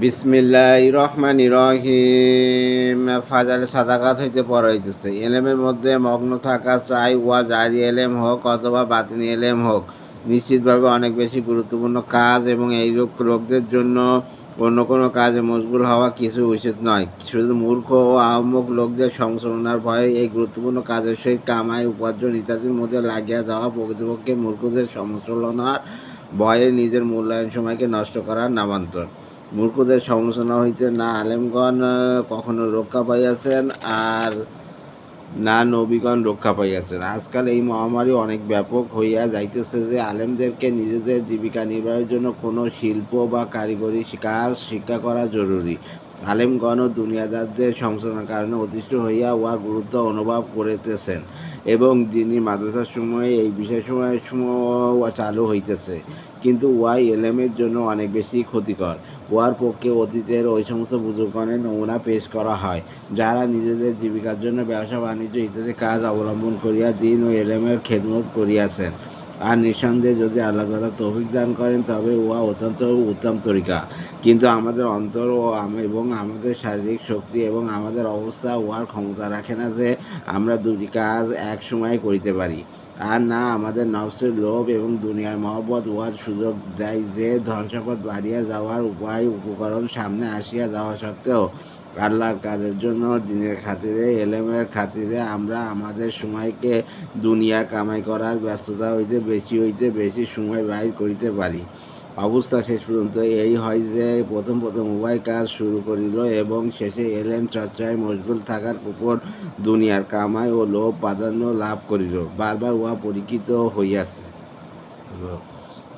বিসমিল্লাহির রহমানির রহিম। ফাজালে সাদাকাত হইতে পড়া হইতেছে। এলেমের মধ্যে মগ্ন থাকা চাই ওয়া জারি এলেম হোক অথবা বাতিনি এলেম হোক, নিশ্চিতভাবে অনেক বেশি গুরুত্বপূর্ণ কাজ এবং এইরূপ লোকদের জন্য অন্য কোনো কাজে মশগুল হওয়া কিছু উচিত নয়। শুধু মূর্খ ও আহম্মক লোকদের সংশোধনার ভয়ে এই গুরুত্বপূর্ণ কাজের সহিত কামাই, উপার্জন ইত্যাদির মধ্যে লাগিয়া যাওয়া প্রকৃতপক্ষে মূর্খদের সংশোধনার ভয়ে নিজের মূল্যায়ন সময়কে নষ্ট করার নামান্তর। মূর্খদের সমালোচনা হইতে না আলেমগণ কখনো রক্ষা পাইয়াছেন, আর না নবীগণ রক্ষা পাইয়াছেন। আজকাল এই মহামারী অনেক ব্যাপক হইয়া যাইতেছে যে আলেমদেরকে নিজেদের জীবিকা নির্বাহের জন্য কোনো শিল্প বা কারিগরি কাজ শিক্ষা করা জরুরি। আলেমগণ ও দুনিয়াদারদের সংশোধনের কারণে অতিষ্ঠ হইয়া উহা গুরুত্ব অনুভব করিতেছেন এবং দিনী মাদ্রাসাসমূহে এই বিষয়সমূহ চালু হইতেছে, কিন্তু উহাই এলেমের জন্য অনেক বেশি ক্ষতিকর। উহার পক্ষে অতীতের ওই সমস্ত বুজুর্গণের নমুনা পেশ করা হয়, যারা নিজেদের জীবিকার জন্য ব্যবসা বাণিজ্য ইত্যাদি কাজ অবলম্বন করিয়া দিন ও এলেমের খেদমত করিয়াছেন। আর নিঃসন্দেহে যদি আল্লাহ তাআলা তৌফিক দান করেন তবে উহা অত্যন্ত উত্তম তরিকা। কিন্তু আমাদের অন্তর এবং আমাদের শারীরিক শক্তি এবং আমাদের অবস্থা উহার ক্ষমতা রাখে না যে আমরা দুটি কাজ এক সময়ে করিতে পারি। আর না আমাদের নফসের লোভ এবং দুনিয়ার মহব্বত উহার সুযোগ দেয় যে ধনসম্পদ বাড়িয়া যাওয়ার উপকরণ সামনে আসিয়া যাওয়া সত্ত্বেও আল্লাহর কাজের জন্য দিনের খাতিরে, এলেমের খাতিরে আমরা আমাদের সময়কে দুনিয়া কামাই করার ব্যস্ততা হইতে বেশি সময় ব্যয় করিতে পারি। অবস্থা শেষ পর্যন্ত এই হয় যে প্রথম উভয় কাজ শুরু করিল এবং শেষে এলেম চর্চায় মশগুল থাকার উপর দুনিয়ার কামাই ও লোভ প্রাধান্য লাভ করিল। বারবার উহা পরীক্ষিত হইয়াছে।